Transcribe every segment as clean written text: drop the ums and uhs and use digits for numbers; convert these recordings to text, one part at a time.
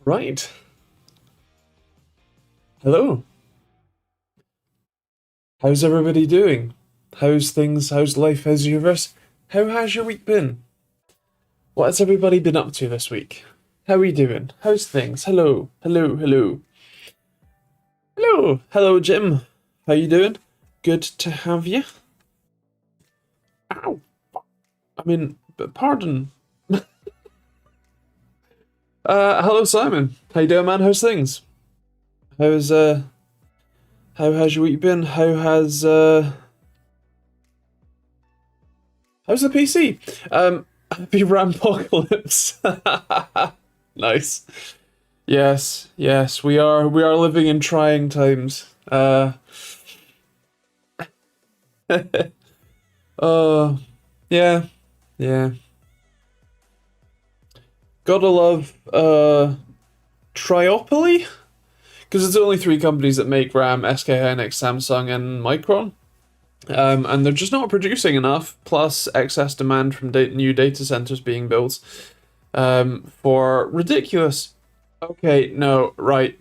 Right. Hello. How's everybody doing? How's things? How's life? How's the universe? How has your week been? What has everybody been up to this week? How are we doing? How's things? Hello. Hello. Hello. Hello. Hello, Jim. How you doing? Good to have you. Ow. I mean, pardon. Hello, Simon. How you doing, man? How's things? How's how has your week been? How's the PC? Happy Rampocalypse. Nice. Yes, yes, we are living in trying times. Uh yeah, yeah. Gotta love Triopoly? Because it's only three companies that make RAM, SK Hynix, Samsung, and Micron. And they're just not producing enough, plus excess demand from new data centers being built for ridiculous. Okay, no, right,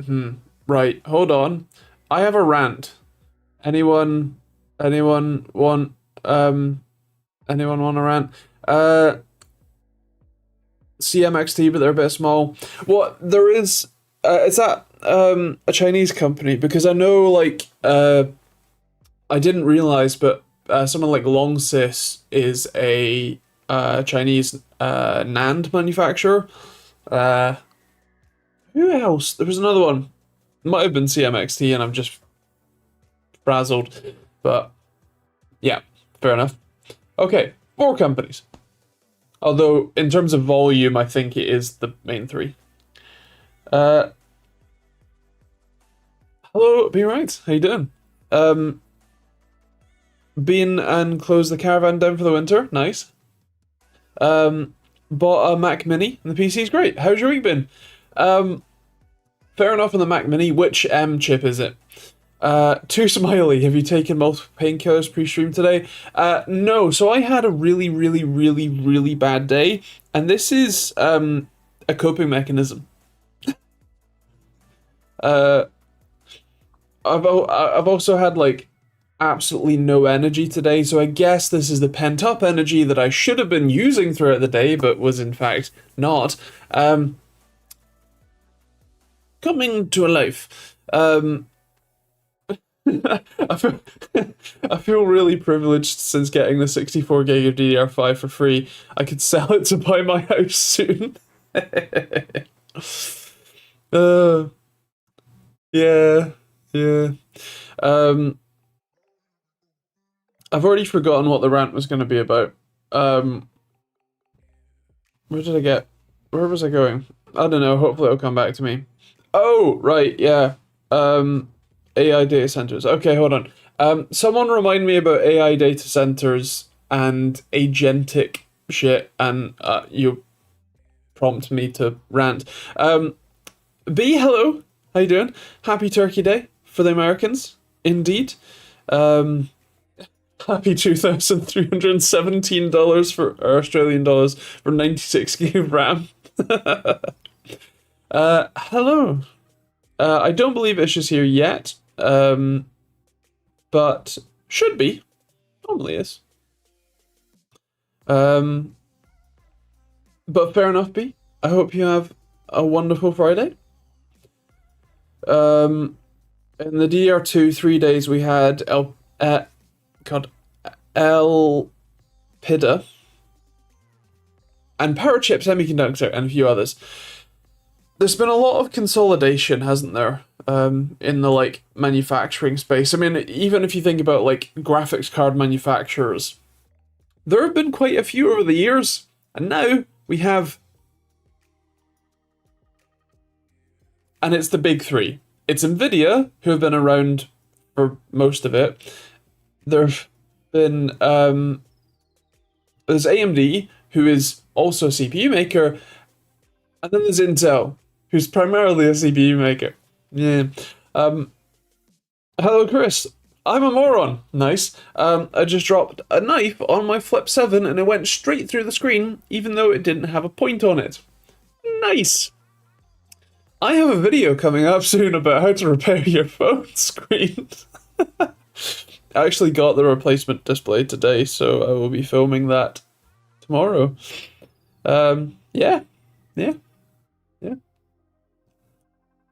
right, hold on. I have a rant. Anyone, anyone want, um, anyone want a rant? CMXT, but they're a bit small. What there is that a Chinese company? Because I know, like, I didn't realize, but someone like Longsys is a Chinese NAND manufacturer. Who else? There was another one. Might have been CMXT, and I'm just frazzled. But yeah, fair enough. Okay, four companies. Although in terms of volume, I think it is the main three. Hello, be right. How you doing? Been and closed the caravan down for the winter. Nice. Bought a Mac Mini, and the PC's great. How's your week been? Fair enough on the Mac Mini. Which M chip is it? Too Smiley, have you taken multiple painkillers pre-stream today? No, so I had a really, really, really, really bad day, and this is a coping mechanism. I've also had like absolutely no energy today, so I guess this is the pent-up energy that I should have been using throughout the day, but was in fact not. Coming to a life. I feel, I feel really privileged since getting the 64 gig of DDR5 for free. I could sell it to buy my house soon. Yeah, yeah. I've already forgotten what the rant was going to be about. Where did I get? Where was I going? I don't know. Hopefully it'll come back to me. Oh, right, yeah. AI data centers. Okay, hold on. Someone remind me about AI data centers and agentic shit, and you prompt me to rant. B, hello. How you doing? Happy Turkey Day for the Americans, indeed. Happy $2,317 for or Australian dollars for 96 gig of RAM. Hello. I don't believe Ish here yet, but should be. Normally is. But fair enough, B. I hope you have a wonderful Friday. In the DDR2 3 days we had El Pida and Power Chip Semiconductor and a few others. There's been a lot of consolidation, hasn't there, in the like manufacturing space. I mean, even if you think about like graphics card manufacturers, there have been quite a few over the years, and now we have, and it's the big three. It's Nvidia, who have been around for most of it. There've been there's AMD, who is also a CPU maker, and then there's Intel, who's primarily a CPU maker. Yeah. Hello, Chris. I'm a moron. Nice. I just dropped a knife on my Flip 7 and it went straight through the screen, even though it didn't have a point on it. Nice. I have a video coming up soon about how to repair your phone screen. I actually got the replacement display today, so I will be filming that tomorrow. Yeah, yeah, yeah.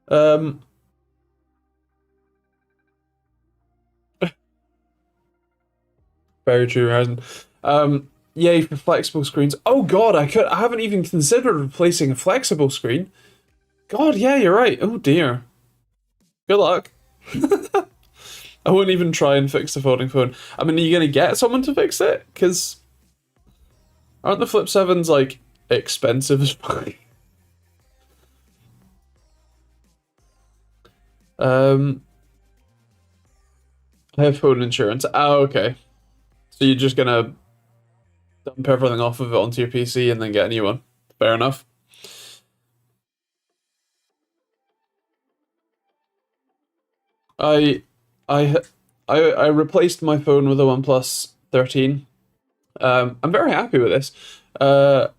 Um, Very true, Harrison. Yay for flexible screens. Oh God, I haven't even considered replacing a flexible screen. God, yeah, you're right. Oh dear. Good luck. I wouldn't even try and fix the folding phone. I mean, are you gonna get someone to fix it? Because aren't the Flip 7s like expensive as fuck? Um, I have phone insurance. Oh, okay. So you're just gonna dump everything off of it onto your PC and then get a new one. Fair enough. I, I, I replaced my phone with a OnePlus 13. I'm very happy with this. Uh,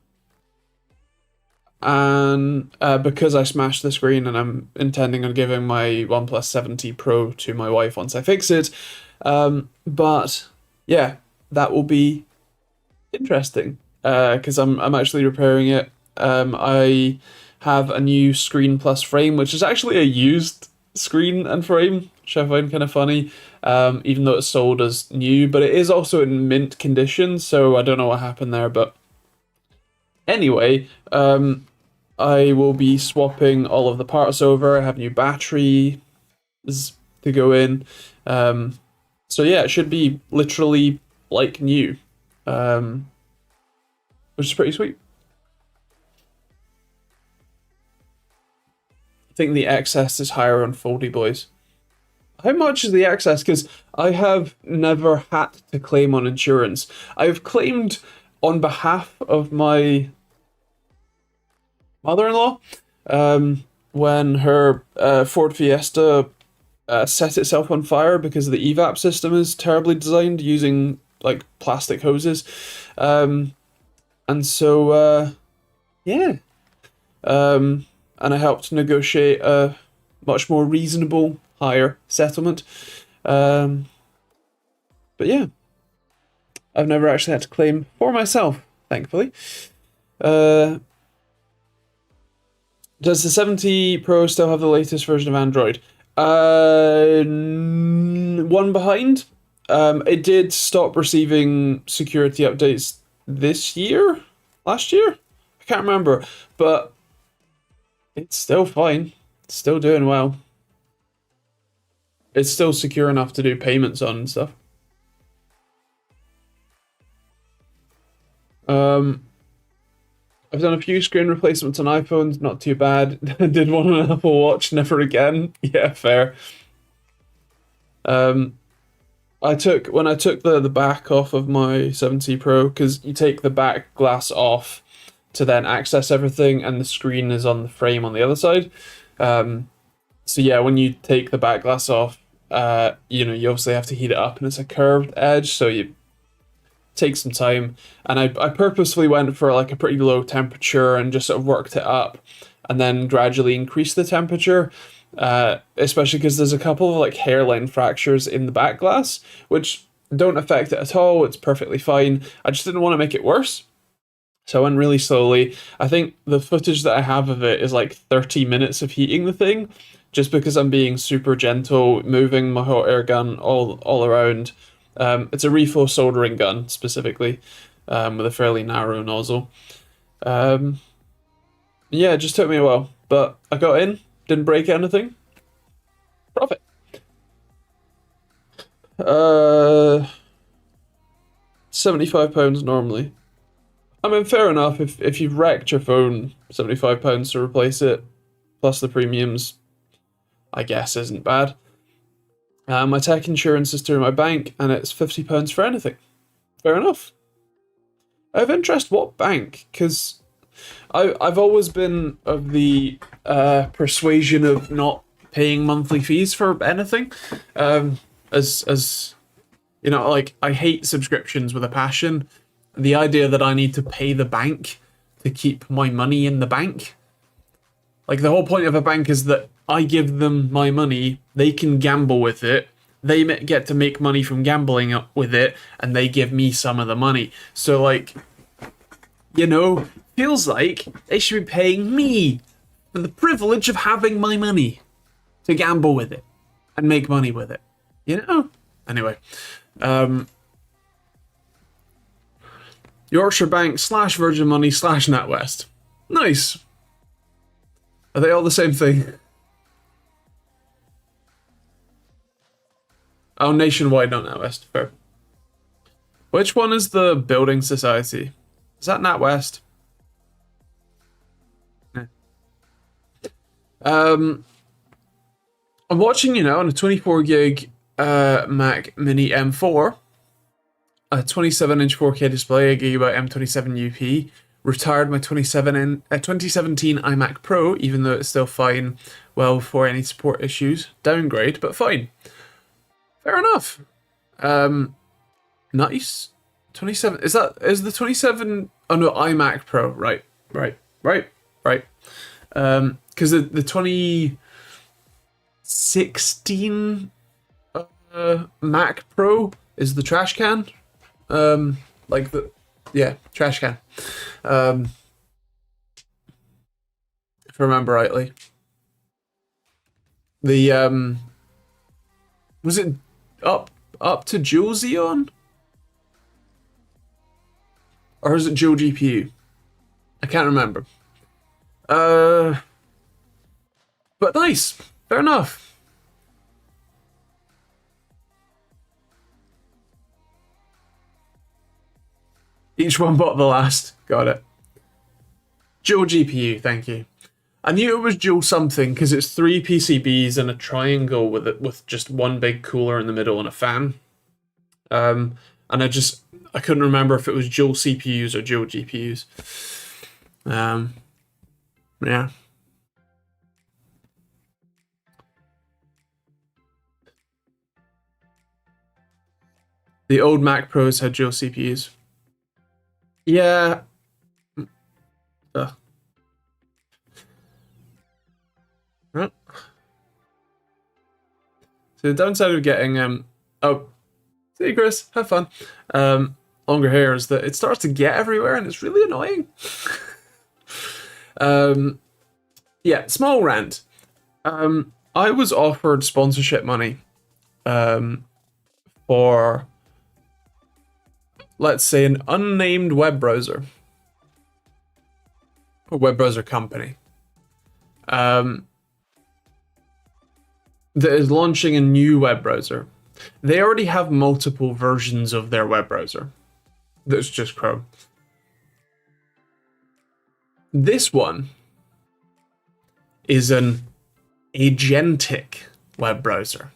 and because I smashed the screen and I'm intending on giving my OnePlus 7T Pro to my wife once I fix it. But yeah, that will be interesting because I'm actually repairing it. I have a new screen plus frame, which is actually a used screen and frame, which I find kind of funny. Even though it's sold as new, but it is also in mint condition, so I don't know what happened there. But anyway, I will be swapping all of the parts over. I have new batteries to go in. So yeah, it should be literally like new, um, which is pretty sweet. I think the excess is higher on Foldy Boys. How much is the excess? Because I have never had to claim on insurance. I've claimed on behalf of my mother-in-law when her Ford Fiesta set itself on fire because the evap system is terribly designed using like plastic hoses. Um, and so, yeah. And I helped negotiate a much more reasonable, higher settlement. Um, but yeah, I've never actually had to claim for myself, thankfully. Uh, does the 70 Pro still have the latest version of Android? One behind. It did stop receiving security updates this year? Last year? I can't remember. But it's still fine. It's still doing well. It's still secure enough to do payments on and stuff. I've done a few screen replacements on iPhones, not too bad. Did one on an Apple Watch, never again. Yeah, fair. When I took the back off of my 7C Pro, because you take the back glass off to then access everything, and the screen is on the frame on the other side. So yeah, when you take the back glass off, you obviously have to heat it up, and it's a curved edge, so you take some time. And I purposefully went for like a pretty low temperature and just sort of worked it up, and then gradually increased the temperature. Especially because there's a couple of like hairline fractures in the back glass, which don't affect it at all. It's perfectly fine. I just didn't want to make it worse. So I went really slowly. I think the footage that I have of it is like 30 minutes of heating the thing, just because I'm being super gentle, moving my hot air gun all around. It's a refill soldering gun specifically, with a fairly narrow nozzle. Yeah, it just took me a while, but I got in, didn't break anything. Profit. Uh, £75 normally. I mean, fair enough. If you've wrecked your phone, £75 to replace it, plus the premiums, I guess isn't bad. My tech insurance is through my bank, and it's £50 for anything. Fair enough. I have interest. What bank? Because I've always been of the persuasion of not paying monthly fees for anything. As you know, like I hate subscriptions with a passion. The idea that I need to pay the bank to keep my money in the bank Like, the whole point of a bank is that I give them my money, they can gamble with it, they get to make money from gambling with it, and they give me some of the money. So, like, you know, feels like they should be paying me for the privilege of having my money to gamble with it and make money with it. You know? Anyway. Yorkshire Bank / Virgin Money / NatWest. Nice. Are they all the same thing? Oh, Nationwide, not NatWest. Fair. Which one is the Building Society? Is that NatWest? Yeah. I'm watching, you know, on a 24 gig Mac Mini M4, a 27-inch 4K display, a Gigabyte M27 UP. Retired my 2017 iMac Pro, even though it's still fine, well before any support issues. Downgrade, but fine. Fair enough. Nice. 27. Is the 27? Oh no, iMac Pro. Right. Because the 2016 Mac Pro is the trash can. Trash can. If I remember rightly. The was it up to dual Xeon? Or is it dual GPU? I can't remember. But nice. Fair enough. Each one bought the last. Got it. Dual GPU, thank you. I knew it was dual something because it's 3 PCBs and a triangle with just one big cooler in the middle and a fan. And I couldn't remember if it was dual CPUs or dual GPUs. Yeah. The old Mac Pros had dual CPUs. Yeah. Right. So the downside of getting see Chris, have fun. Longer hair is that it starts to get everywhere and it's really annoying. Yeah, small rant. I was offered sponsorship money for, let's say, an unnamed web browser. A web browser company. That is launching a new web browser. They already have multiple versions of their web browser. That's just Chrome. This one is an agentic web browser.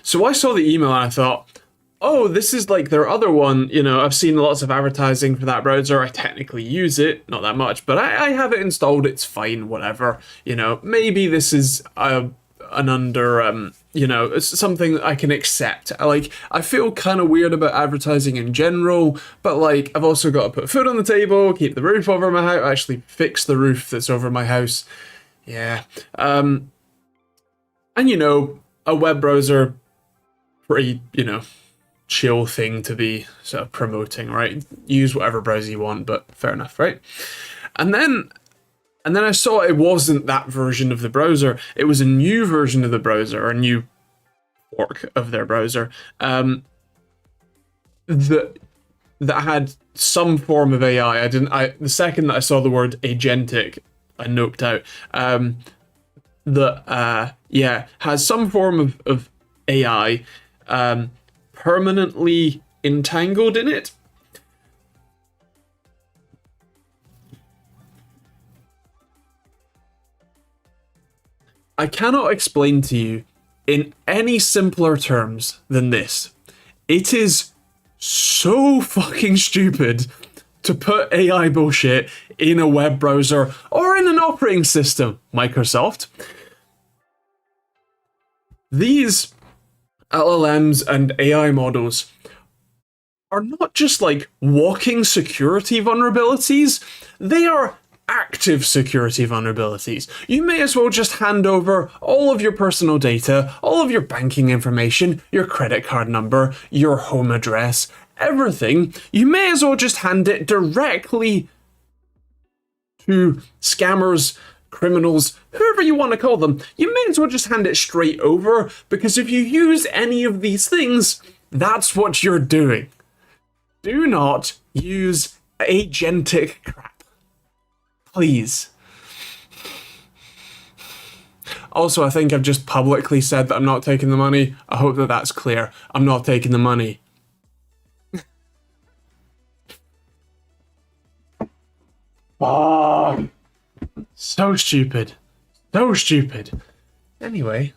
So I saw the email and I thought, oh, this is like their other one. You know, I've seen lots of advertising for that browser. I technically use it, not that much, but I have it installed. It's fine, whatever. You know, maybe this is an under, you know, it's something I can accept. I feel kind of weird about advertising in general, but like, I've also got to put food on the table, keep the roof over my house, actually fix the roof that's over my house. Yeah. And you know, a web browser, pretty, you know, chill thing to be sort of promoting, right? Use whatever browser you want, but fair enough, right? And then I saw it wasn't that version of the browser. It was a new version of the browser, a new fork of their browser, that had some form of AI. The second that I saw the word agentic, I noped out. Has some form of AI permanently entangled in it. I cannot explain to you in any simpler terms than this. It is so fucking stupid to put AI bullshit in a web browser or in an operating system, Microsoft. These LLMs and AI models are not just like walking security vulnerabilities, they are active security vulnerabilities. You may as well just hand over all of your personal data, all of your banking information, your credit card number, your home address, everything. You may as well just hand it directly to scammers, criminals, whoever you want to call them. You may as well just hand it straight over, because if you use any of these things, that's what you're doing. Do not use agentic crap. Please. Also, I think I've just publicly said that I'm not taking the money. I hope that that's clear. I'm not taking the money. Oh, so stupid. So stupid. Anyway.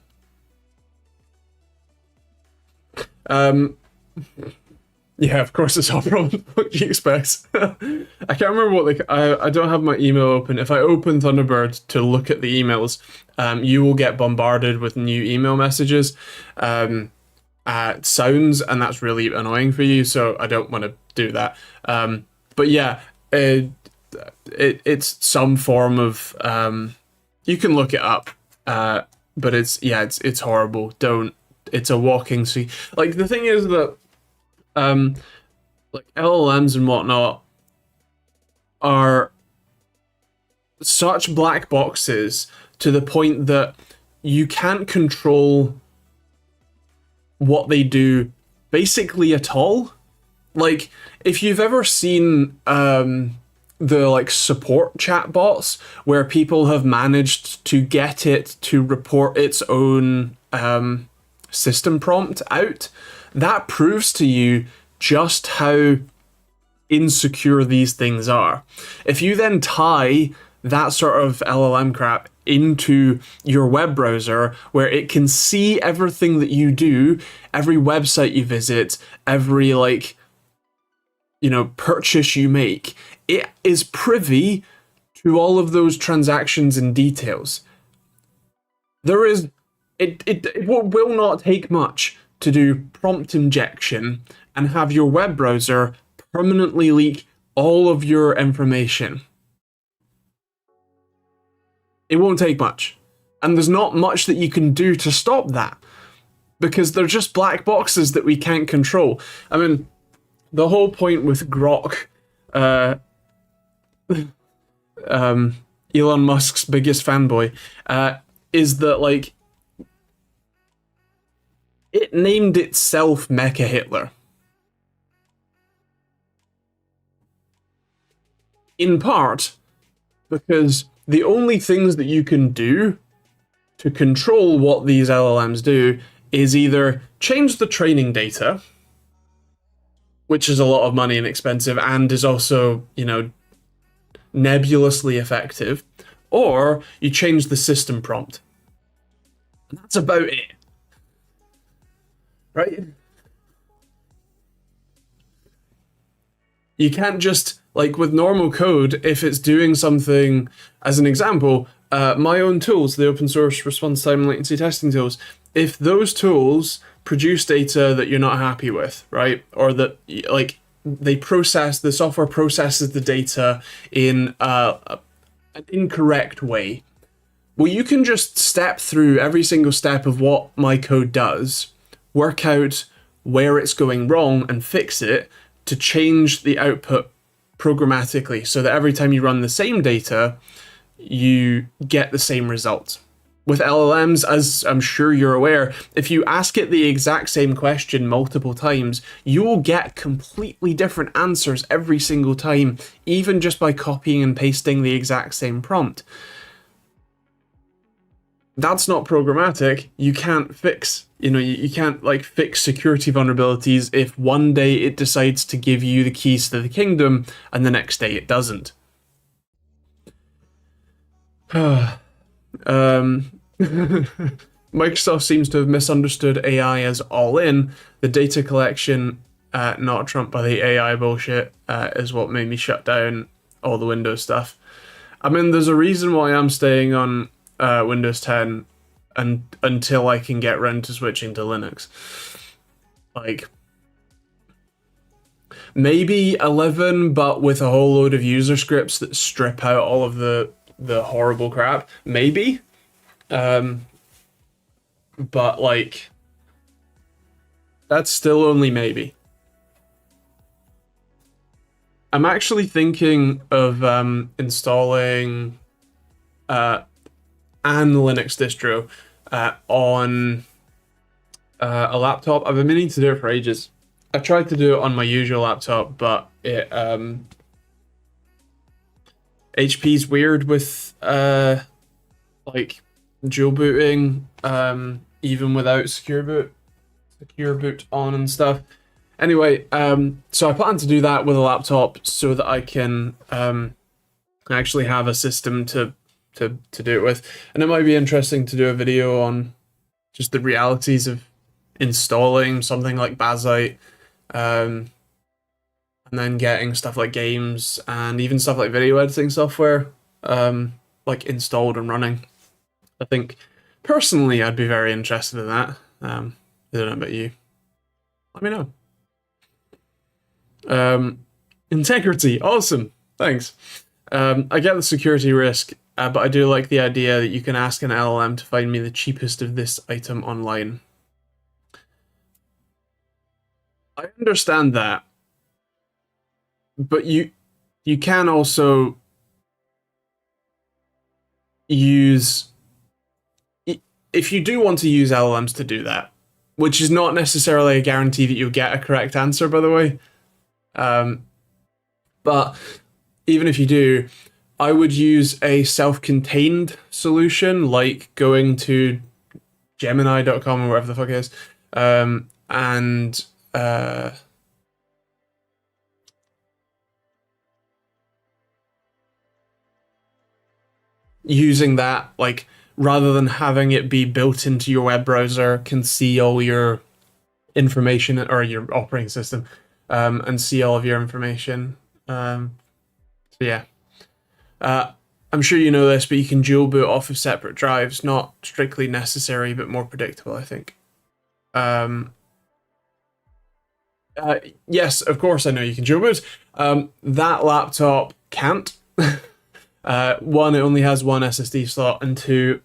Yeah, of course it's all from what do you expect? I can't remember what I don't have my email open. If I open Thunderbird to look at the emails, you will get bombarded with new email messages. Sounds, and that's really annoying for you, so I don't want to do that. But yeah, it's some form of you can look it up, but it's horrible. Don't. It's a walking sea. Like, the thing is that like LLMs and whatnot are such black boxes to the point that you can't control what they do basically at all. Like, if you've ever seen the like support chatbots where people have managed to get it to report its own system prompt out, that proves to you just how insecure these things are. If you then tie that sort of LLM crap into your web browser, where it can see everything that you do, every website you visit, every purchase you make, it is privy to all of those transactions and details. It will not take much to do prompt injection and have your web browser permanently leak all of your information. It won't take much. And there's not much that you can do to stop that, because they're just black boxes that we can't control. I mean, the whole point with Grok, Elon Musk's biggest fanboy, is that, like, it named itself Mecha Hitler. In part because the only things that you can do to control what these LLMs do is either change the training data, which is a lot of money and expensive and is also, nebulously effective, or you change the system prompt. And that's about it. Right? You can't just, like with normal code, if it's doing something, as an example, my own tools, the open source response time and latency testing tools, if those tools produce data that you're not happy with, right? Or that, like, the software processes the data in an incorrect way, well, you can just step through every single step of what my code does, work out where it's going wrong and fix it to change the output programmatically so that every time you run the same data, you get the same result. With LLMs, as I'm sure you're aware, if you ask it the exact same question multiple times, you will get completely different answers every single time, even just by copying and pasting the exact same prompt. That's not programmatic. You can't fix, you can't fix security vulnerabilities if one day it decides to give you the keys to the kingdom and the next day it doesn't. Microsoft seems to have misunderstood AI as all in. The data collection, not trumped by the AI bullshit, is what made me shut down all the Windows stuff. I mean, there's a reason why I'm staying on Windows 10 until I can get round to switching to Linux. Like, Maybe 11, but with a whole load of user scripts that strip out all of the horrible crap. Maybe. But like that's still only maybe. I'm actually thinking of installing an Linux distro on a laptop. I've been meaning to do it for ages. I tried to do it on my usual laptop, but it HP's weird with like dual booting, even without secure boot on and stuff. Anyway, so I plan to do that with a laptop so that I can actually have a system to do it with, and it might be interesting to do a video on just the realities of installing something like Bazite, and then getting stuff like games and even stuff like video editing software like installed and running. I think personally I'd be very interested in that. I don't know about you. Let me know. Integrity, awesome, thanks. I get the security risk, but I do like the idea that you can ask an LLM to find me the cheapest of this item online. I understand that, but you can also use, if you do want to use LLMs to do that, which is not necessarily a guarantee that you'll get a correct answer, by the way. But even if you do, I would use a self-contained solution, like going to Gemini.com or whatever the fuck it is, and using that, like, rather than having it be built into your web browser, can see all your information, or your operating system, and see all of your information. So yeah. I'm sure you know this, but you can dual boot off of separate drives. Not strictly necessary, but more predictable, I think. Yes, of course I know you can dual boot. That laptop can't. One, it only has one SSD slot, and two,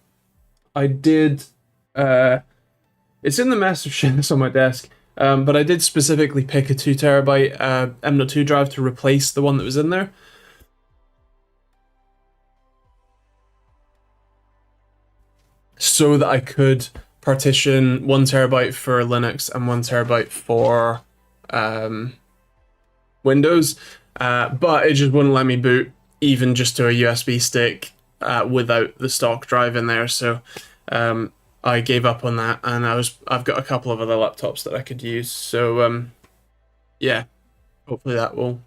I did. It's in the mess of shit that's on my desk. But I did specifically pick a 2 terabyte M.2 drive to replace the one that was in there. So that I could partition 1 terabyte for Linux and 1 terabyte for Windows. But it just wouldn't let me boot even just to a USB stick without the stock drive in there. So I gave up on that, and I've got a couple of other laptops that I could use. So yeah, hopefully that will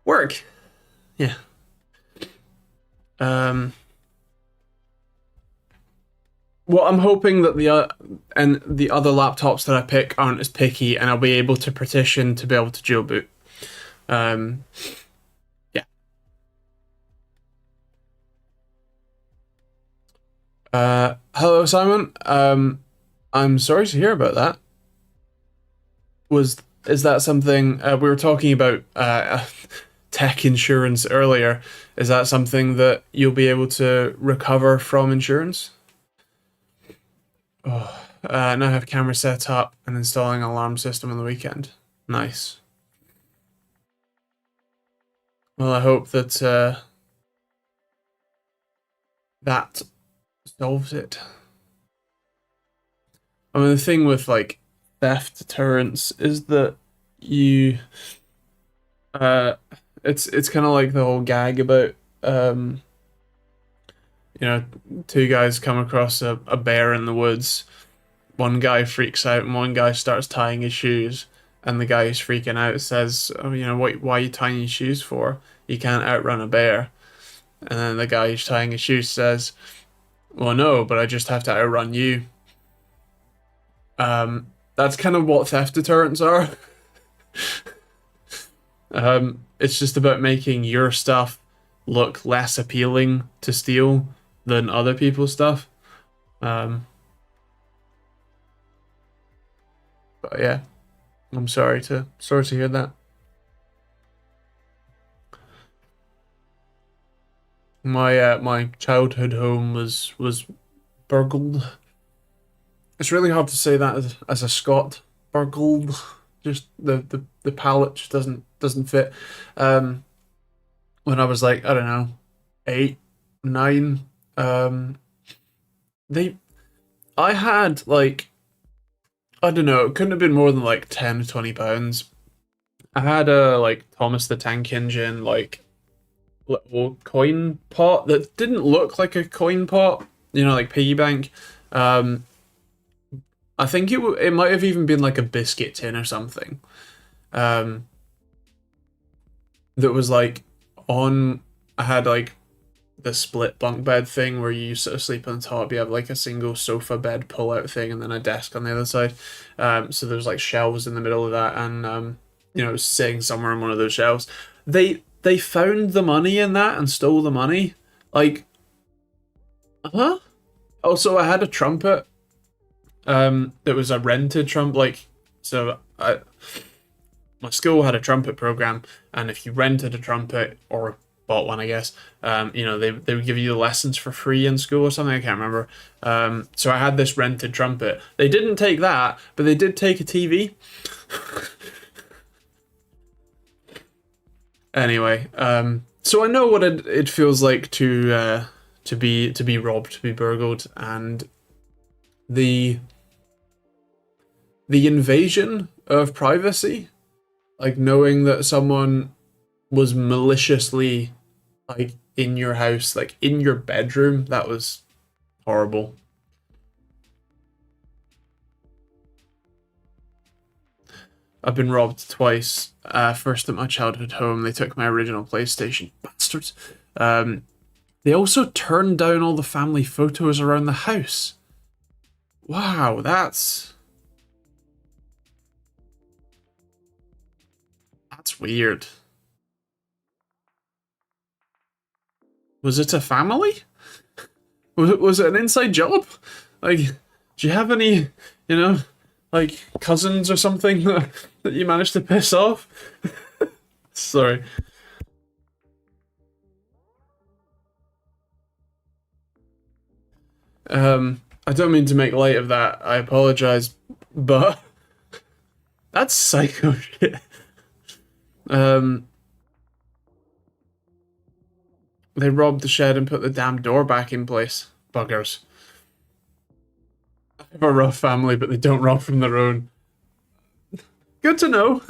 work. Yeah. Well, I'm hoping that the other laptops that I pick aren't as picky, and I'll be able to partition to be able to dual boot. Yeah. Hello, Simon. I'm sorry to hear about that. Is that something we were talking about tech insurance earlier? Is that something that you'll be able to recover from insurance? Oh, now I have camera set up and installing an alarm system on the weekend. Nice. Well, I hope that that solves it. I mean, the thing with like theft deterrence is that you, it's kind of like the whole gag about you know, two guys come across a bear in the woods. One guy freaks out and one guy starts tying his shoes. And the guy who's freaking out says, "Oh, you know, why are you tying your shoes for? You can't outrun a bear." And then the guy who's tying his shoes says, "Well, no, but I just have to outrun you." That's kind of what theft deterrents are. It's just about making your stuff look less appealing to steal than other people's stuff. But yeah. I'm sorry to hear that. My childhood home was burgled. It's really hard to say that as a Scot. Burgled. Just the palate just doesn't fit. Um, when I was like, I don't know, 8, 9, um, they I had like, I don't know, it couldn't have been more than like 10 or 20 pounds. I had a like Thomas the Tank Engine like little coin pot that didn't look like a coin pot, like piggy bank. Um, I think it might have even been like a biscuit tin or something. Um, that was like on. I had like the split bunk bed thing where you sort of sleep on top. You have like a single sofa bed pull out thing, and then a desk on the other side. So there's like shelves in the middle of that, and it was sitting somewhere on one of those shelves. They found the money in that and stole the money. Like, huh? Also, I had a trumpet. That was a rented trumpet. Like, so my school had a trumpet program, and if you rented a trumpet or bought one, I guess, they would give you the lessons for free in school or something. I can't remember. So I had this rented trumpet. They didn't take that, but they did take a TV. Anyway, so I know what it feels like to be robbed, to be burgled, and the the invasion of privacy, like knowing that someone was maliciously like in your house, like in your bedroom, that was horrible. I've been robbed twice. First at my childhood home, they took my original PlayStation, bastards. They also turned down all the family photos around the house. Wow, that's weird. Was it a family? Was it an inside job? Like, do you have any, like cousins or something that you managed to piss off? Sorry. I don't mean to make light of that. I apologize, but that's psycho shit. Um, they robbed the shed and put the damn door back in place. Buggers. I have a rough family, but they don't rob from their own. Good to know.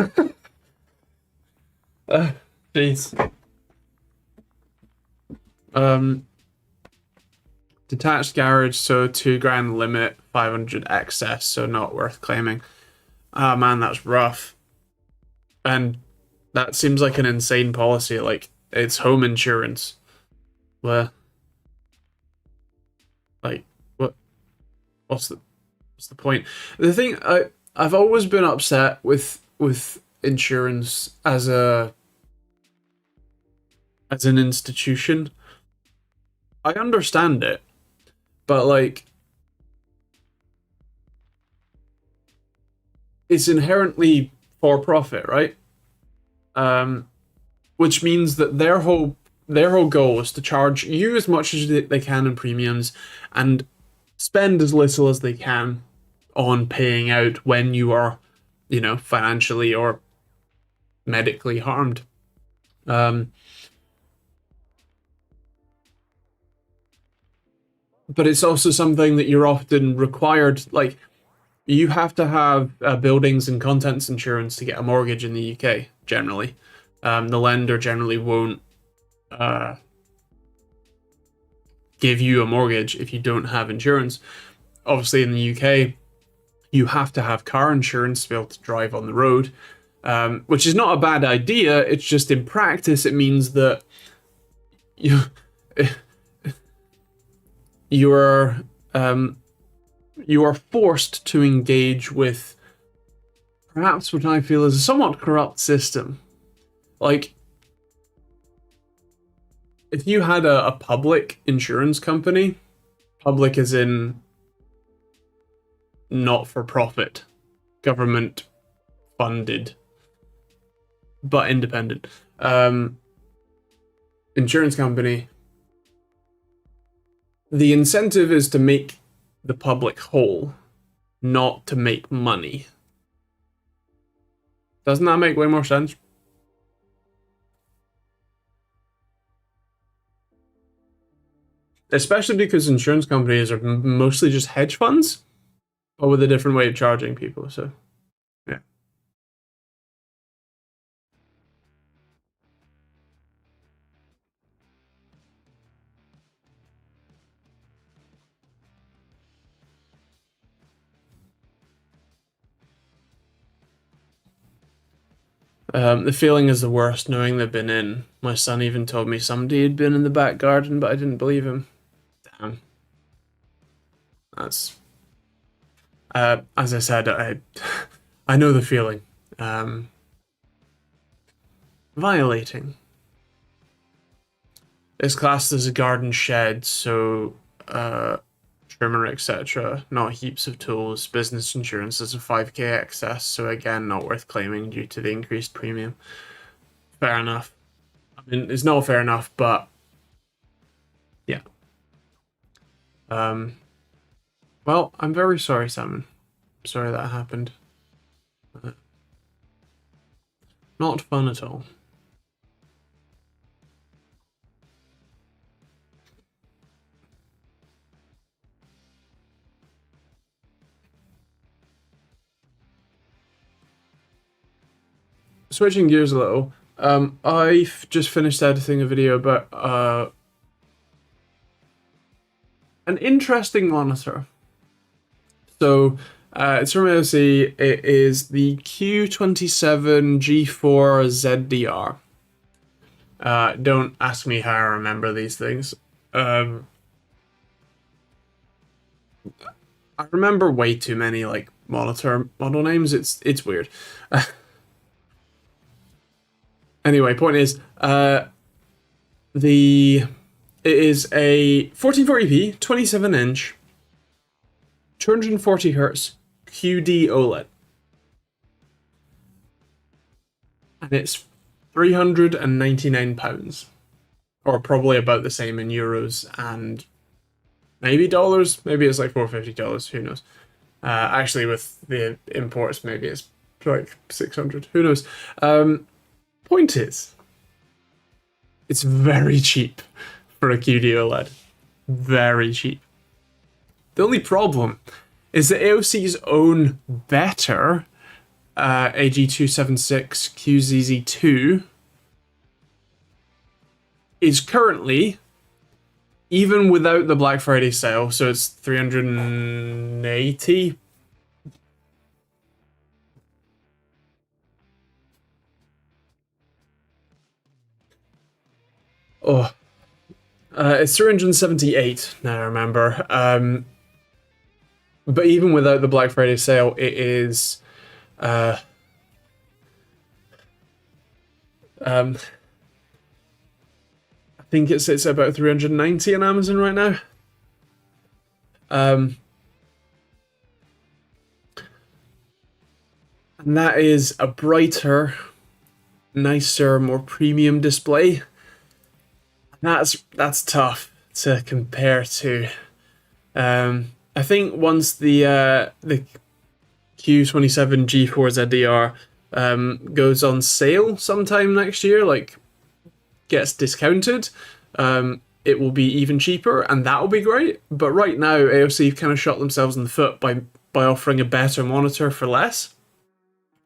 Jeez. Um, Detached garage, so 2 grand limit, 500 excess, so not worth claiming. Ah, man, that's rough. And that seems like an insane policy. Like, it's home insurance. Where, like, what's the point? The thing I've always been upset with insurance as an institution. I understand it, but like it's inherently for profit, right? Um, which means that their whole goal is to charge you as much as they can in premiums and spend as little as they can on paying out when you are, financially or medically harmed. Um, but it's also something that you're often required, like you have to have buildings and contents insurance to get a mortgage in the UK. Generally, the lender generally won't uh, give you a mortgage if you don't have insurance. Obviously, in the UK, you have to have car insurance to be able to drive on the road, which is not a bad idea. It's just in practice, it means that you you are you are forced to engage with perhaps what I feel is a somewhat corrupt system. Like, if you had a public insurance company, public as in not for profit, government funded but independent insurance company, the incentive is to make the public whole, not to make money. Doesn't that make way more sense? Especially because insurance companies are mostly just hedge funds, but with a different way of charging people. So, yeah. The feeling is the worst, knowing they've been in. My son even told me somebody had been in the back garden, but I didn't believe him. Damn. That's... as I said, I know the feeling. Violating. It's classed as a garden shed, so trimmer, etc. Not heaps of tools. Business insurance is a 5k excess, so again, not worth claiming due to the increased premium. Fair enough. I mean, it's not fair enough, but yeah. Well, I'm very sorry, Simon. I'm sorry that happened. Not fun at all. Switching gears a little, I've just finished editing a video about an interesting monitor. So it's from AOC. It is the Q27 G4 ZDR. Don't ask me how I remember these things. I remember way too many like monitor model names. It's weird. Anyway, point is, it is a 1440p, 27-inch, 240 hertz QD OLED, and it's £399, or probably about the same in euros and maybe dollars. Maybe it's like $450. Who knows? Actually, with the imports, maybe it's like 600. Who knows? Point is, it's very cheap for a QD OLED. Very cheap. The only problem is that AOC's own better AG276QZZ2 is currently, even without the Black Friday sale, so it's 380. Oh, it's 378 now, I remember. But even without the Black Friday sale, it is I think it sits at about 390 on Amazon right now. And that is a brighter, nicer, more premium display. That's tough to compare to. I think once the Q27 G4 ZDR goes on sale sometime next year, like gets discounted, it will be even cheaper, and that will be great. But right now, AOC kind of shot themselves in the foot by offering a better monitor for less.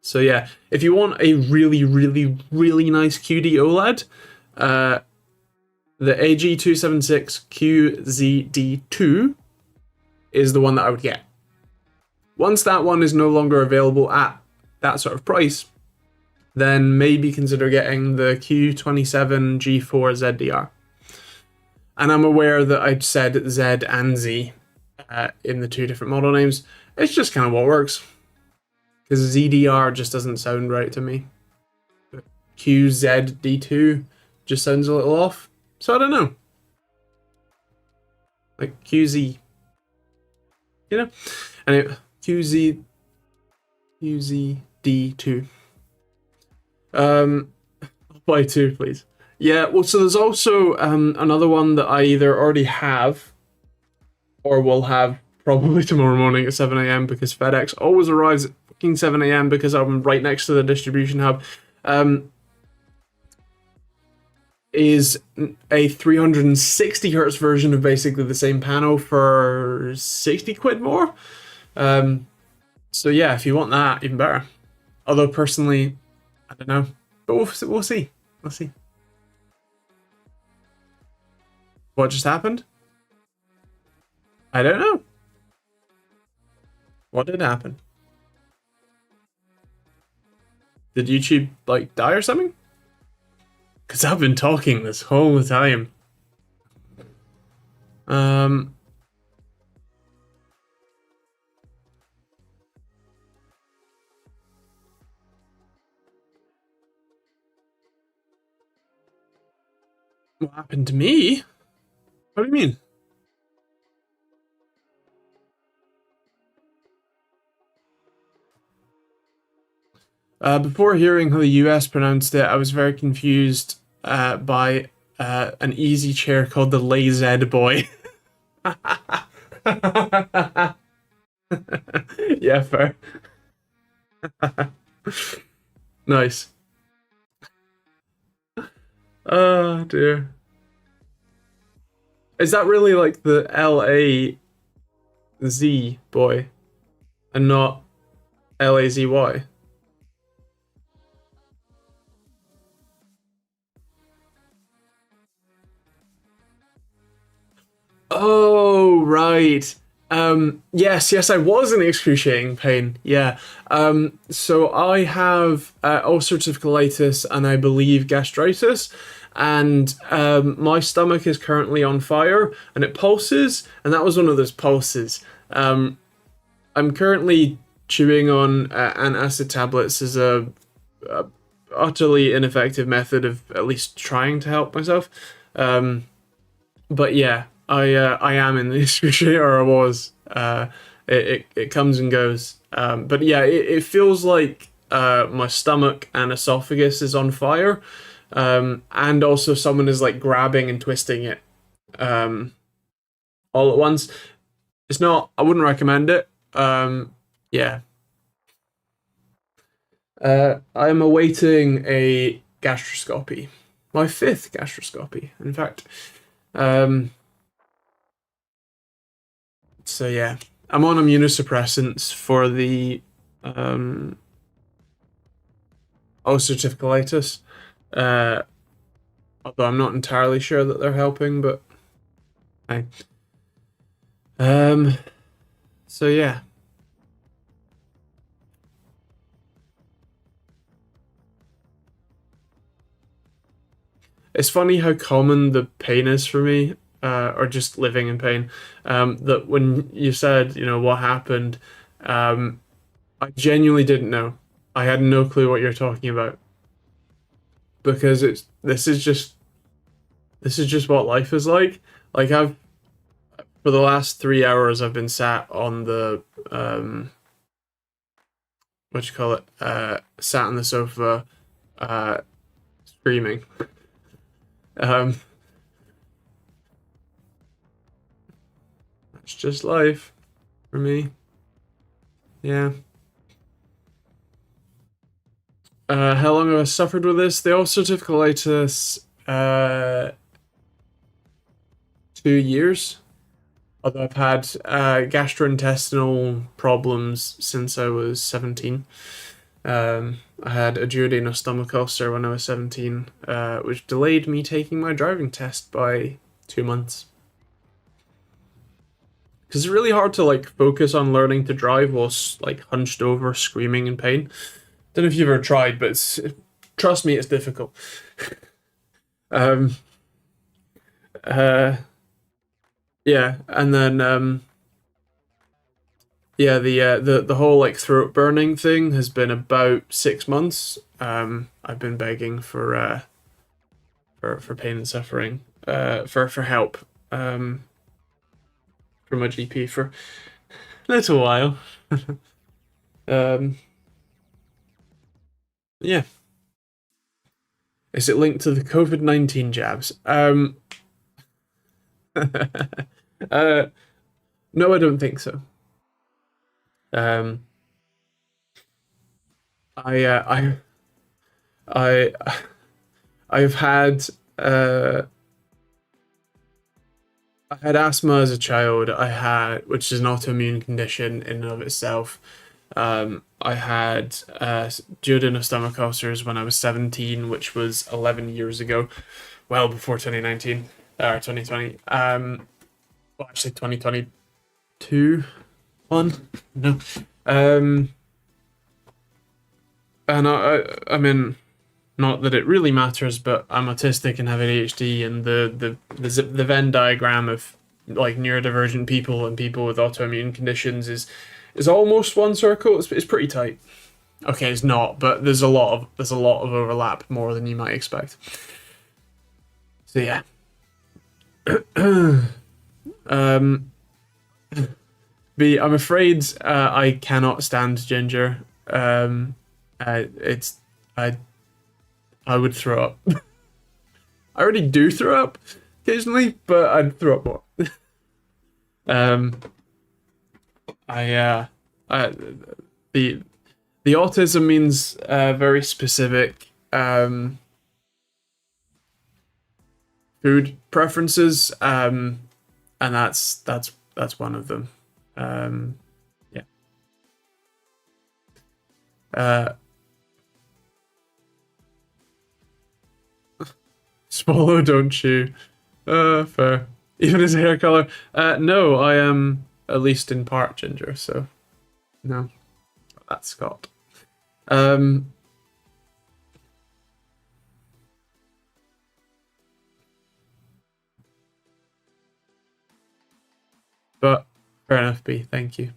So yeah, if you want a really, really, really nice QD OLED, the AG276QZD2 is the one that I would get. Once that one is no longer available at that sort of price, then maybe consider getting the Q27 G4 ZDR. And I'm aware that I'd said Z and Z in the two different model names. It's just kind of what works. Because ZDR just doesn't sound right to me. QZD2 just sounds a little off. So I don't know. Like QZ. You know? Anyway, QZ2. D2. Buy two, please. Yeah, well, so there's also another one that I either already have or will have probably tomorrow morning at 7 a.m. because FedEx always arrives at fucking 7 a.m. because I'm right next to the distribution hub. Is a 360 hertz version of basically the same panel for 60 quid more. So yeah, if you want that, even better. Although personally, I don't know, but we'll see. We'll see. What just happened? I don't know. What did happen? Did YouTube like die or something? Because I've been talking this whole time. What happened to me? What do you mean? Before hearing how the US pronounced it, I was very confused by an easy chair called the Lazy Boy. Yeah, fair. Nice. Oh dear. Is that really like the LAZ boy and not LAZY? Oh, right. Yes, I was in excruciating pain. Yeah. So I have ulcerative colitis and I believe gastritis, and my stomach is currently on fire and it pulses, and that was one of those pulses. I'm currently chewing on antacid tablets as a utterly ineffective method of at least trying to help myself. But yeah, I am in the excruciating, or I was. It comes and goes. But yeah, it feels like my stomach and esophagus is on fire, and also someone is like grabbing and twisting it all at once. It's not. I wouldn't recommend it. Yeah. I am awaiting a gastroscopy, my fifth gastroscopy, in fact. Um, so yeah, I'm on immunosuppressants for the ulcerative colitis. Although I'm not entirely sure that they're helping, but hey. So yeah. It's funny how common the pain is for me, or just living in pain. That when you said, what happened, I genuinely didn't know. I had no clue what you're talking about because this is just what life is like. Like for the last 3 hours I've been sat on the what you call it, sat on the sofa, screaming. Um, it's just life for me. Yeah. How long have I suffered with this? The ulcerative colitis, 2 years. Although I've had gastrointestinal problems since I was 17. I had a duodenal stomach ulcer when I was 17, which delayed me taking my driving test by 2 months. Because it's really hard to like focus on learning to drive whilst like hunched over, screaming in pain. Don't know if you've ever tried, but trust me, it's difficult. Um, uh, yeah, and then yeah, the whole like throat burning thing has been about 6 months. I've been begging for pain and suffering, for help, from my GP for a little while. Um, Yeah. Is it linked to the COVID-19 jabs? uh, no, I don't think so. Um, I, uh, I, I, I've had, uh, I had asthma as a child. Which is an autoimmune condition in and of itself. I had duodenal stomach ulcers when I was 17, which was 11 years ago, well before 2019 or 2020. Well, actually 2022 one. No. Um, and I mean, not that it really matters, but I'm autistic and have ADHD, and the Venn diagram of like neurodivergent people and people with autoimmune conditions is almost one circle. It's pretty tight. Okay, it's not, but there's a lot of overlap, more than you might expect. So yeah. um, B, I'm afraid I cannot stand ginger. It's I I would throw up. I already do throw up occasionally, but I'd throw up more. Um, I I the the autism means very specific food preferences, and that's one of them. Um, yeah. Uh, Swallow, don't chew. Fair. Even his hair color. No, I am at least in part ginger, so no, that's Scott. Um, but fair enough, B. Thank you.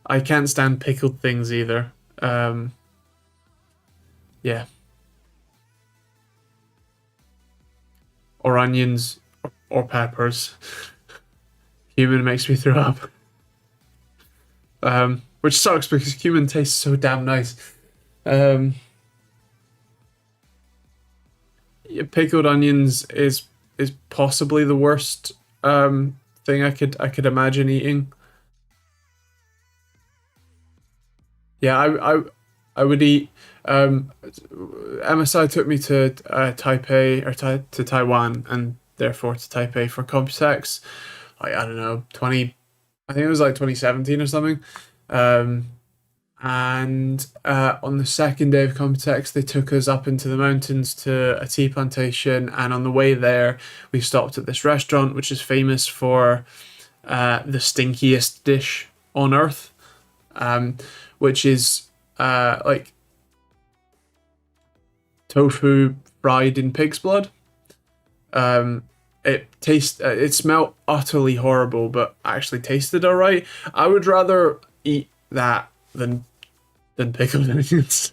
I can't stand pickled things either. Yeah, or onions or peppers. Cumin makes me throw up. Which sucks because cumin tastes so damn nice. Um, yeah, pickled onions is possibly the worst thing I could imagine eating. Yeah, I would eat. MSI took me to Taipei or to Taiwan and therefore to Taipei for Computex. I don't know, 20. I think it was like 2017 or something. Um, and on the second day of Computex, they took us up into the mountains to a tea plantation. And on the way there, we stopped at this restaurant, which is famous for the stinkiest dish on earth, um, which is like tofu fried in pig's blood. Um, it smelled utterly horrible, but actually tasted alright. I would rather eat that than pickled onions.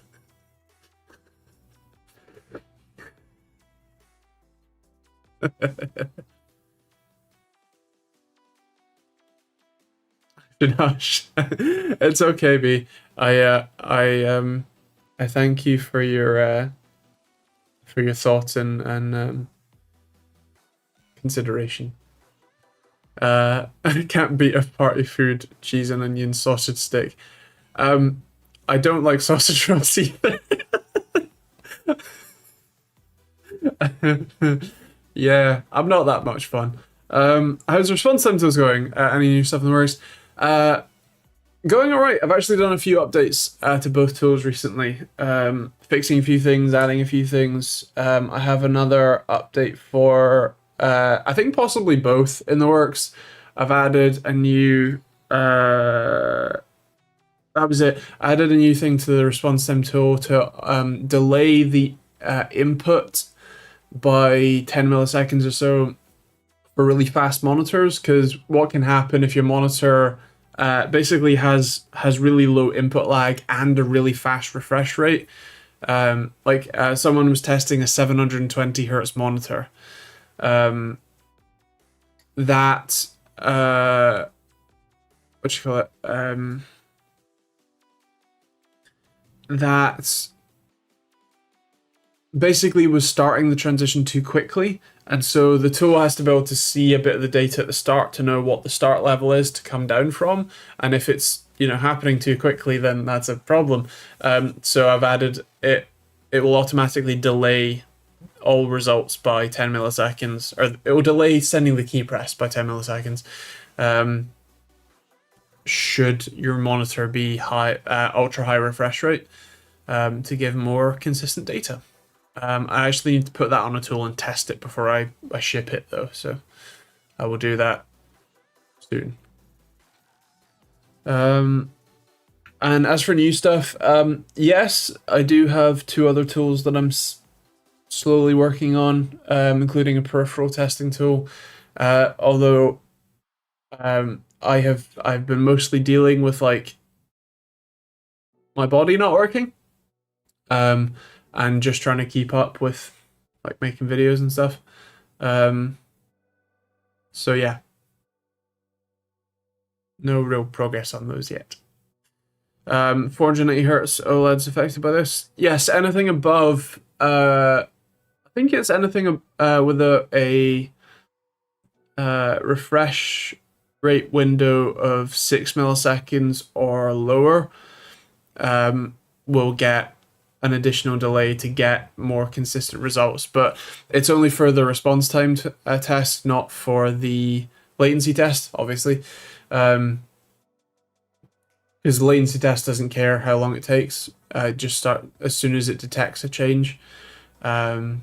Hush. It's okay, B. I thank you for your thoughts and consideration. I can't beat a party food, cheese and onion sausage stick. Um, I don't like sausage rolls either. Yeah, I'm not that much fun. How's response times going? Any new stuff in the works? Uh, Going all right. I've actually done a few updates to both tools recently, fixing a few things, adding a few things. I have another update for, I think possibly both in the works. I've added a new, that was it. I added a new thing to the response time tool to delay the input by 10 milliseconds or so for really fast monitors, because what can happen if your monitor basically has really low input lag and a really fast refresh rate. Someone was testing a 720 hertz monitor. Um, that what you call it, that basically was starting the transition too quickly. And so the tool has to be able to see a bit of the data at the start to know what the start level is to come down from. And if it's, happening too quickly, then that's a problem. So I've added it. It will automatically delay all results by 10 milliseconds, or it will delay sending the key press by 10 milliseconds. Should your monitor be ultra high refresh rate, to give more consistent data. I actually need to put that on a tool and test it before I ship it though, so I will do that soon. And as for new stuff, yes, I do have 2 other tools that I'm slowly working on, including a peripheral testing tool. Although I've been mostly dealing with like my body not working, and just trying to keep up with like making videos and stuff. So yeah, no real progress on those yet. 490 hertz OLEDs affected by this? Yes, anything above. I think it's anything with a refresh rate window of 6 milliseconds or lower will get an additional delay to get more consistent results, but it's only for the response time test, not for the latency test, obviously. Because the latency test doesn't care how long it takes. Just start as soon as it detects a change. So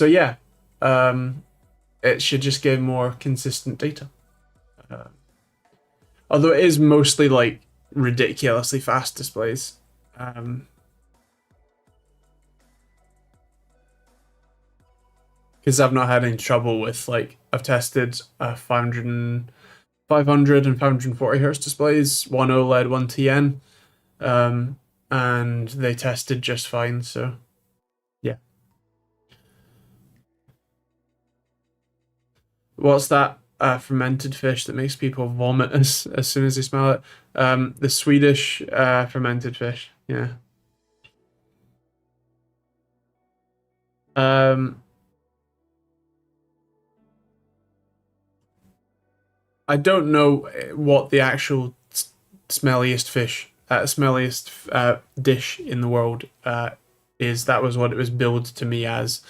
yeah, it should just give more consistent data. Although it is mostly like ridiculously fast displays. Because I've not had any trouble with, like, I've tested 500 and 540 hertz displays, one OLED, one TN, and they tested just fine. So yeah. What's that fermented fish that makes people vomit as soon as they smell it? The Swedish fermented fish. Yeah. I don't know what the actual smelliest dish in the world is. That was what it was billed to me as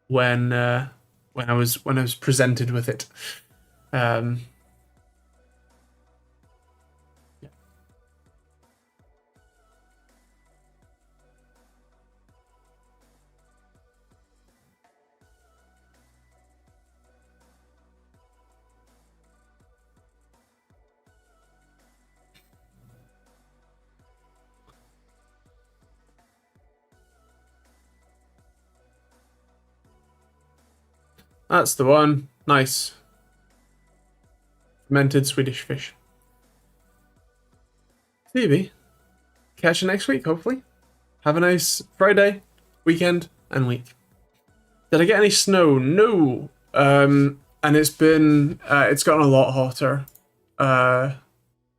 when I was presented with it. Yeah. That's the one. Nice. Fermented Swedish fish. Maybe. Catch you next week, hopefully. Have a nice Friday, weekend, and week. Did I get any snow? No. And it's gotten a lot hotter.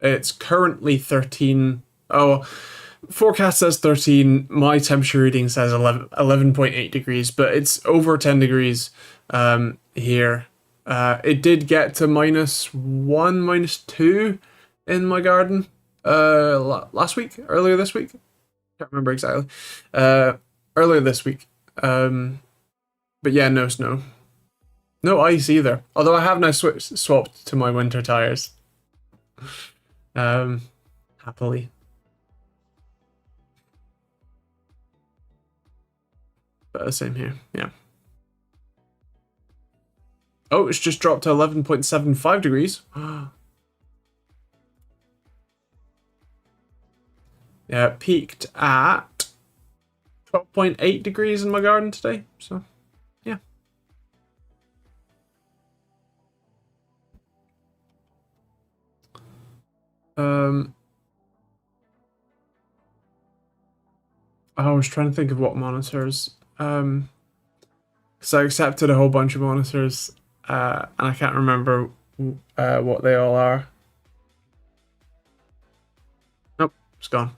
It's currently 13. Oh, forecast says 13. My temperature reading says 11.8 degrees, but it's over 10 degrees here. It did get to -1, -2 in my garden earlier this week. Can't remember exactly. Earlier this week. But yeah, no snow. No ice either. Although I have now swapped to my winter tires. Happily. But the same here, yeah. Oh, it's just dropped to 11.75 degrees. Yeah, it peaked at 12.8 degrees in my garden today, so yeah. I was trying to think of what monitors, because I accepted a whole bunch of monitors. and I can't remember what they all are. Nope, it's gone.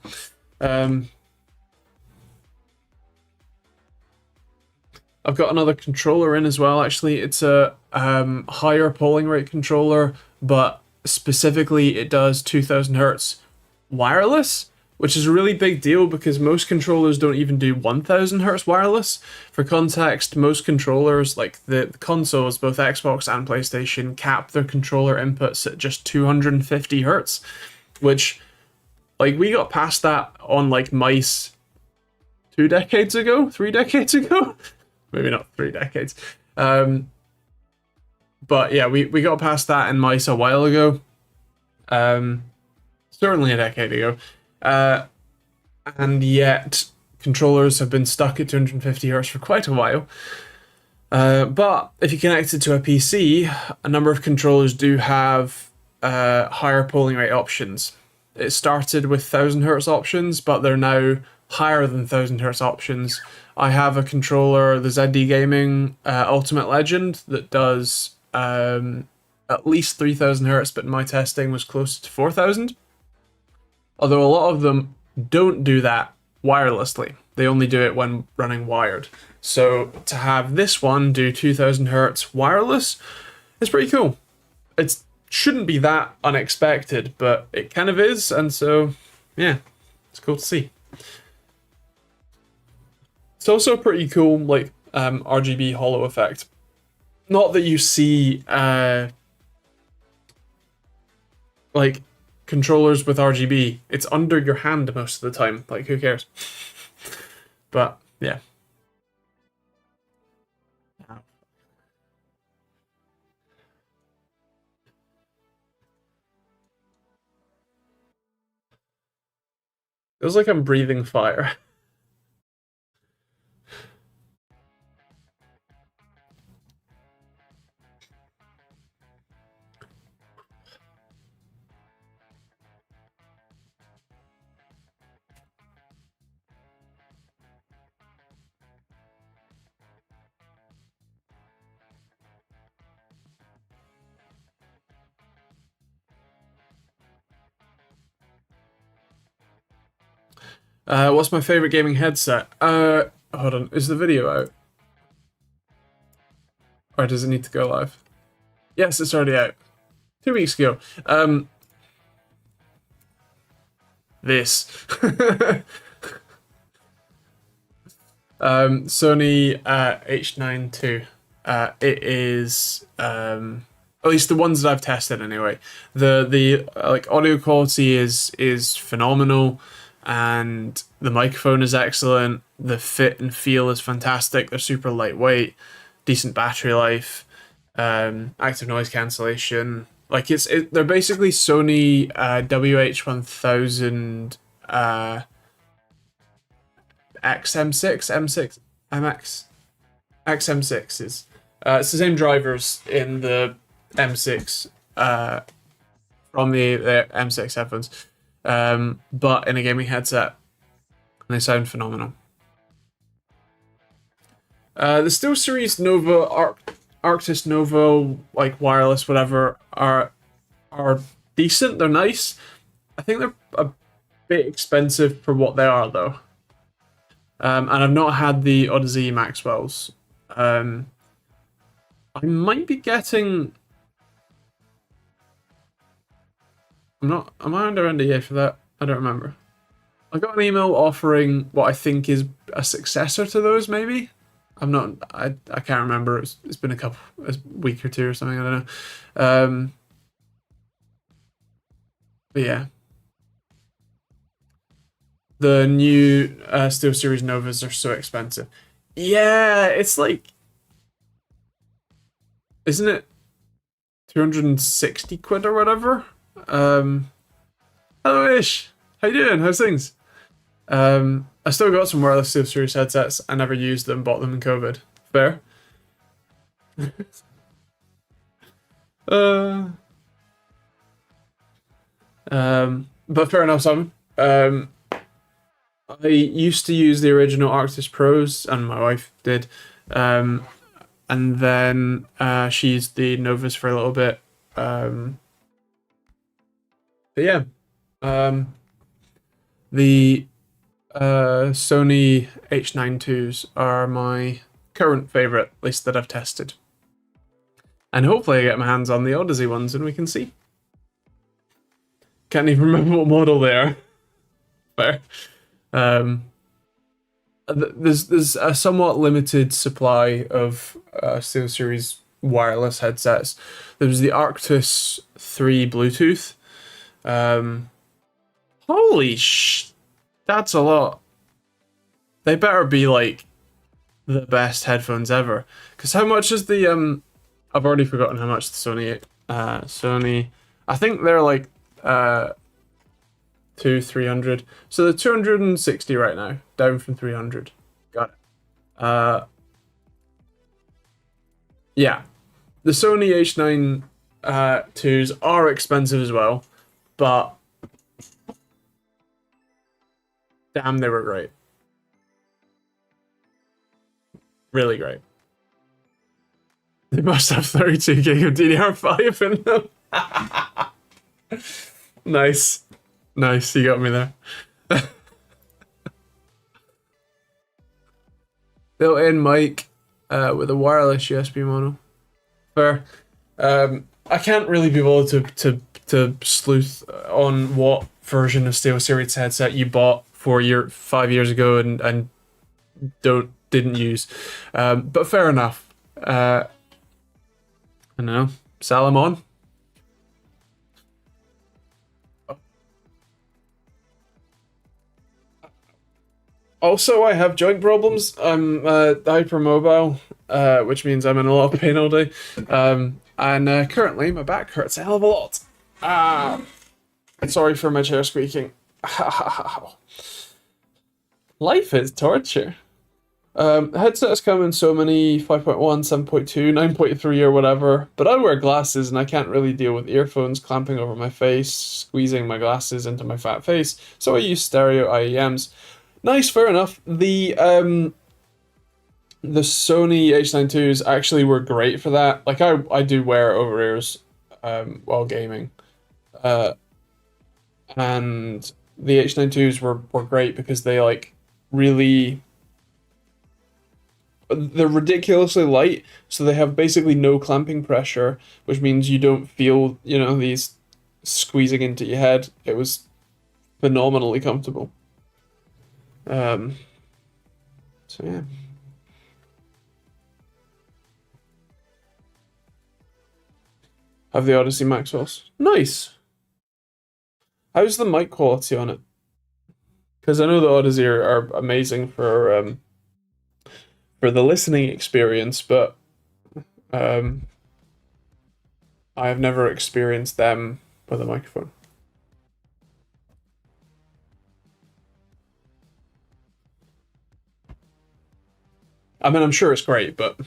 I've got another controller in as well. Actually, it's a higher polling rate controller, but specifically it does 2000 hertz wireless, which is a really big deal because most controllers don't even do 1000 hertz wireless. For context, most controllers, like the consoles, both Xbox and PlayStation, cap their controller inputs at just 250 hertz, which, like, we got past that on like mice 2 decades ago, 3 decades ago. Maybe not 3 decades. But yeah, we got past that in mice a while ago. Certainly a decade ago. And yet controllers have been stuck at 250 hertz for quite a while. But if you connect it to a PC, a number of controllers do have higher polling rate options. It started with 1000 hertz options, but they're now higher than 1000 hertz options. I have a controller, the ZD Gaming Ultimate Legend, that does at least 3000 hertz, but in my testing was closer to 4000. Although a lot of them don't do that wirelessly. They only do it when running wired. So to have this one do 2000 hertz wireless is pretty cool. It shouldn't be that unexpected, but it kind of is, and so yeah, it's cool to see. It's also pretty cool, like RGB holo effect. Not that you see like controllers with RGB. It's under your hand most of the time. Like, who cares? But yeah. Feels like I'm breathing fire. What's my favorite gaming headset? Hold on. Is the video out? Or does it need to go live? Yes, it's already out. 2 weeks ago. This. Sony H9 II. It is at least the ones that I've tested anyway. The like audio quality is phenomenal, and the microphone is excellent. The fit and feel is fantastic. They're super lightweight, decent battery life, active noise cancellation. Like they're basically Sony WH1000 XM6, M6, MX, XM6s. It's the same drivers in the M6 from the M6 headphones, but in a gaming headset, and they sound phenomenal. The SteelSeries Nova, Arctis Nova, like wireless, whatever, are decent. They're nice. I think they're a bit expensive for what they are, though. And I've not had the Odyssey Maxwells. I might be getting. Am I under NDA for that? I don't remember. I got an email offering what I think is a successor to those, maybe. I'm not. I can't remember. It's been a week or two or something. I don't know. But yeah, the new SteelSeries Novas are so expensive. Yeah, it's like, isn't it 260 quid or whatever? Hello Ish, how you doing? How's things? I still got some wireless SteelSeries headsets. I never used them, bought them in COVID. Fair. uh, but fair enough, Simon. I used to use the original Arctis Pros, and my wife did. and then she used the Novus for a little bit. But yeah, um, the Sony H92s are my current favorite, at least that I've tested. And hopefully I get my hands on the Odyssey ones and we can see. Can't even remember what model they are. Fair. There's a somewhat limited supply of SteelSeries wireless headsets. There was the Arctis 3 Bluetooth. Holy that's a lot. They better be like the best headphones ever. Because how much is the I've already forgotten how much the Sony I think they're like 300. So they're 260 right now, down from 300. Got it. Yeah. The Sony H9 2s are expensive as well, but damn, they were great. Really great. They must have 32 gig of DDR5 in them. Nice. Nice, you got me there. Built-in mic with a wireless USB mono. Fair. I can't really be able to sleuth on what version of SteelSeries headset you bought 5 years ago and didn't use. But fair enough. I don't know. Salomon. Also, I have joint problems. I'm hypermobile, which means I'm in a lot of pain all day. And currently, my back hurts a hell of a lot. Sorry for my chair squeaking. Life is torture. Headsets come in so many 5.1, 7.2, 9.3 or whatever, but I wear glasses and I can't really deal with earphones clamping over my face, squeezing my glasses into my fat face, so I use stereo IEMs. Nice, fair enough. The Sony H92s actually were great for that. Like I do wear over ears while gaming. And the H92s were great because they like really they're ridiculously light, so they have basically no clamping pressure, which means you don't feel, these squeezing into your head. It was phenomenally comfortable. So yeah. Have the Odyssey Maxwells. Nice. How's the mic quality on it? Because I know the Odyssey are amazing for the listening experience, but I have never experienced them with a microphone. I mean, I'm sure it's great, but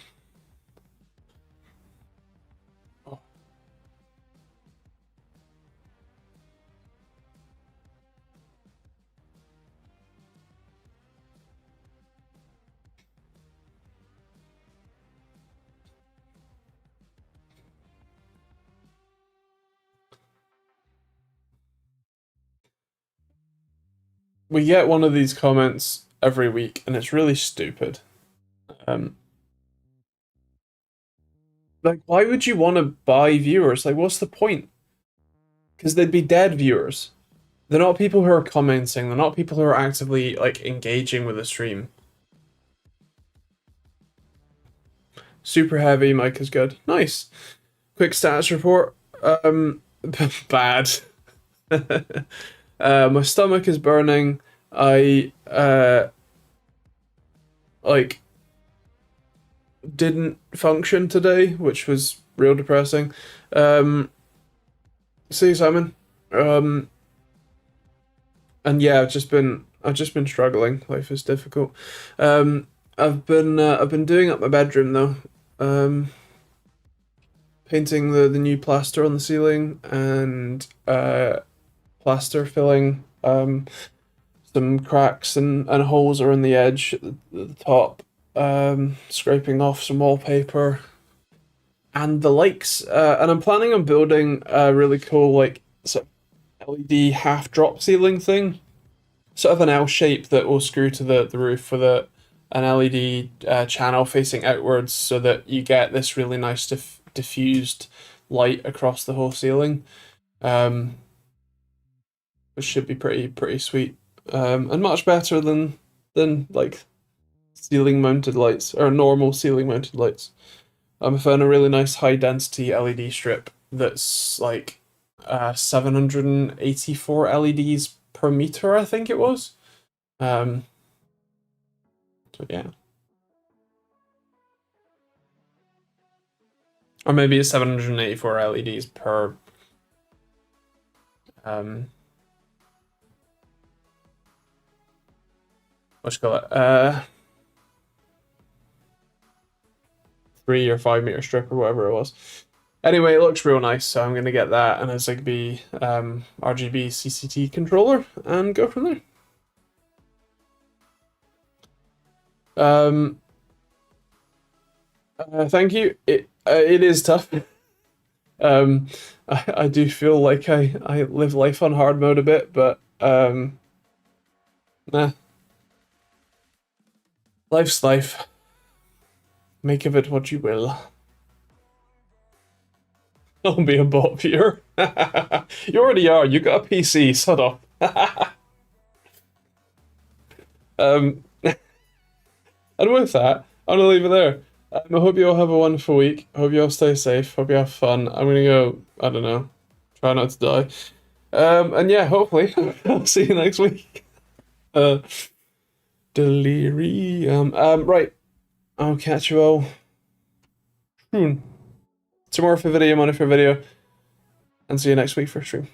we get one of these comments every week, and it's really stupid. Like, why would you want to buy viewers? Like, what's the point? Because they'd be dead viewers. They're not people who are commenting. They're not people who are actively like engaging with the stream. Super heavy mic is good. Nice. Quick status report. Bad. My stomach is burning. I like didn't function today, which was real depressing. See, Simon. And yeah, I've just been struggling. Life is difficult. I've been doing up my bedroom though. Painting the new plaster on the ceiling and plaster filling some cracks and holes around the edge at the top. scraping off some wallpaper and the likes. And I'm planning on building a really cool like sort of LED half drop ceiling thing, sort of an L shape that will screw to the roof with an LED channel facing outwards, so that you get this really nice diffused light across the whole ceiling, which should be pretty sweet, and much better than like ceiling mounted lights or normal ceiling mounted lights. I found a really nice high density LED strip that's like 784 LEDs per meter, I think it was. So yeah. Or maybe it's 784 LEDs per what you call it? 3 or 5 meter strip or whatever it was. Anyway, it looks real nice, so I'm gonna get that and a Zigbee RGB CCT controller and go from there. Thank you. It is tough. I do feel like I live life on hard mode a bit, but nah. Life's life. Make of it what you will. I'll be a bot viewer. You already are. You got a PC. Shut up. And with that, I'm gonna leave it there. I hope you all have a wonderful week. Hope you all stay safe. Hope you have fun. I'm gonna go. I don't know. Try not to die. And yeah, hopefully I'll see you next week. Delirium. Right. I'll catch you all soon. Tomorrow for video, Monday for video, and see you next week for stream.